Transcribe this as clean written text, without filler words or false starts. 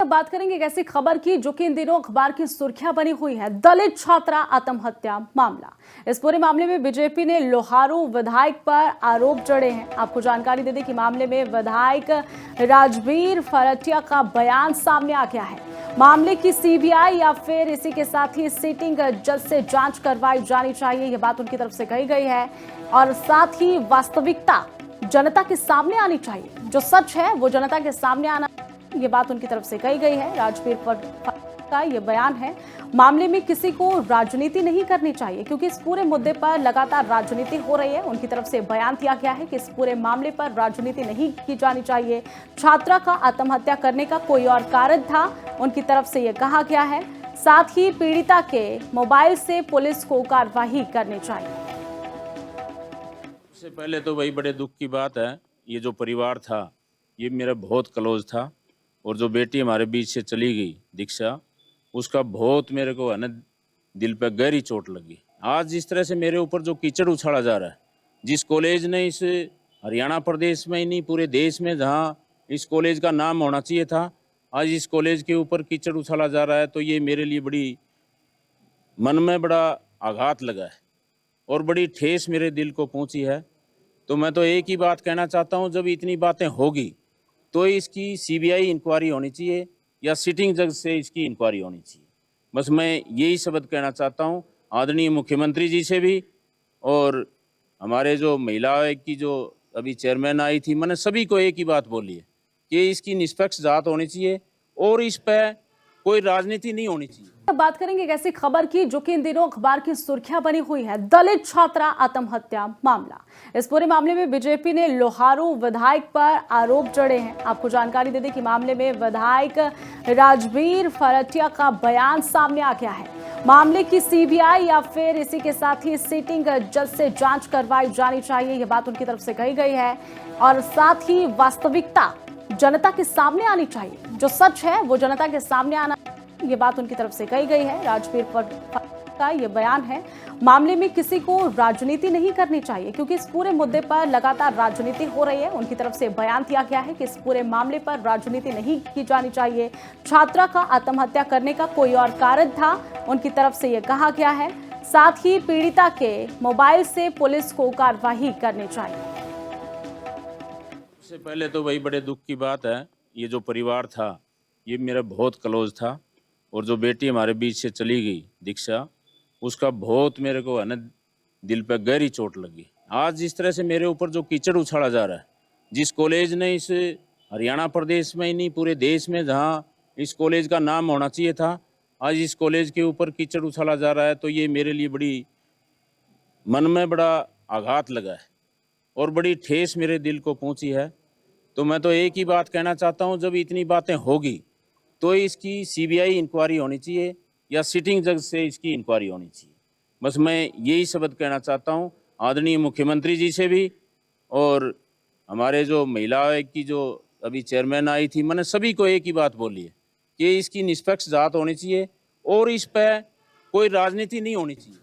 बात करेंगे एक ऐसी खबर की जो कि इन दिनों अखबार की सुर्खियां बनी हुई है। दलित छात्रा आत्महत्या मामला। इस पूरे मामले में बीजेपी ने लोहारू विधायक पर आरोप जड़े हैं। आपको जानकारी दे दें कि मामले में विधायक राजवीर फरटिया का बयान सामने आ गया है। मामले की सीबीआई या फिर इसी के साथ ही सिटिंग जज से जांच करवाई जानी चाहिए, यह बात उनकी तरफ से कही गई है। और साथ ही वास्तविकता जनता के सामने आनी चाहिए, जो सच है वो जनता के सामने आना, ये बात उनकी तरफ से कही गई है। राजवीर का ये बयान है। मामले में किसी को राजनीति नहीं करनी चाहिए, क्योंकि इस पूरे मुद्दे पर लगातार राजनीति हो रही है। उनकी तरफ से बयान दिया गया है कि इस पूरे मामले पर राजनीति नहीं की जानी चाहिए। छात्रा का आत्महत्या करने का कोई और कारण था, उनकी तरफ से यह कहा गया है। साथ ही पीड़िता के मोबाइल से पुलिस को कार्रवाई करनी चाहिए। सबसे पहले तो वही बड़े दुख की बात है, ये जो परिवार था ये मेरा बहुत क्लोज था, और जो बेटी हमारे बीच से चली गई दीक्षा, उसका बहुत मेरे को है ना दिल पे गहरी चोट लगी। आज जिस तरह से मेरे ऊपर जो कीचड़ उछाला जा रहा है, जिस कॉलेज ने इस हरियाणा प्रदेश में ही नहीं पूरे देश में जहाँ इस कॉलेज का नाम होना चाहिए था, आज इस कॉलेज के ऊपर कीचड़ उछाला जा रहा है, तो ये मेरे लिए बड़ी मन में बड़ा आघात लगा है और बड़ी ठेस मेरे दिल को पहुंची है। तो मैं तो एक ही बात कहना चाहता हूं, जब इतनी बातें होगी तो इसकी सीबीआई इंक्वायरी होनी चाहिए या सिटिंग जज से इसकी इंक्वायरी होनी चाहिए। बस मैं यही शब्द कहना चाहता हूं आदरणीय मुख्यमंत्री जी से भी, और हमारे जो महिला आयोग की जो अभी चेयरमैन आई थी, मैंने सभी को एक ही बात बोली है कि इसकी निष्पक्ष जांच होनी चाहिए और इस पर कोई राजनीति नहीं होनी चाहिए। बात करेंगे एक ऐसी खबर की जो कि इन दिनों अखबार की सुर्खियां बनी हुई है। दलित छात्रा आत्महत्या मामला। इस पूरे मामले में बीजेपी ने लोहारू विधायक पर आरोप जड़े हैं। आपको जानकारी दे दें कि मामले में विधायक राजवीर फरटिया का बयान सामने आ गया है। मामले की सीबीआई या फिर इसी के साथ ही सिटिंग जज से जांच करवाई जानी चाहिए, यह बात उनकी तरफ से कही गई है। और साथ ही वास्तविकता जनता के सामने आनी चाहिए, जो सच है वो जनता के सामने आना, ये बात उनकी तरफ से कही गई है। राजवीर का ये बयान है। मामले में किसी को राजनीति नहीं करनी चाहिए, क्योंकि इस पूरे मुद्दे पर लगातार राजनीति हो रही है। उनकी तरफ से बयान दिया गया है कि इस पूरे मामले पर राजनीति नहीं की जानी चाहिए। छात्रा का आत्महत्या करने का कोई और कारण था, उनकी तरफ से यह कहा गया है। साथ ही पीड़िता के मोबाइल से पुलिस को कार्रवाई करनी चाहिए। सबसे पहले तो वही बड़े दुख की बात है, ये जो परिवार था ये मेरा बहुत क्लोज था, और जो बेटी हमारे बीच से चली गई दीक्षा, उसका बहुत मेरे को है ना दिल पे गहरी चोट लगी। आज जिस तरह से मेरे ऊपर जो कीचड़ उछाला जा रहा है, जिस कॉलेज ने इस हरियाणा प्रदेश में ही नहीं पूरे देश में जहाँ इस कॉलेज का नाम होना चाहिए था, आज इस कॉलेज के ऊपर कीचड़ उछाला जा रहा है, तो ये मेरे लिए बड़ी मन में बड़ा आघात लगा है और बड़ी ठेस मेरे दिल को पहुंची है। तो मैं तो एक ही बात कहना चाहता हूं, जब इतनी बातें होगी तो इसकी सीबीआई इंक्वायरी होनी चाहिए या सिटिंग जज से इसकी इंक्वायरी होनी चाहिए। बस मैं यही शब्द कहना चाहता हूं आदरणीय मुख्यमंत्री जी से भी, और हमारे जो महिला आयोग की जो अभी चेयरमैन आई थी, मैंने सभी को एक ही बात बोली है कि इसकी निष्पक्ष जांच होनी चाहिए और इस पर कोई राजनीति नहीं होनी चाहिए।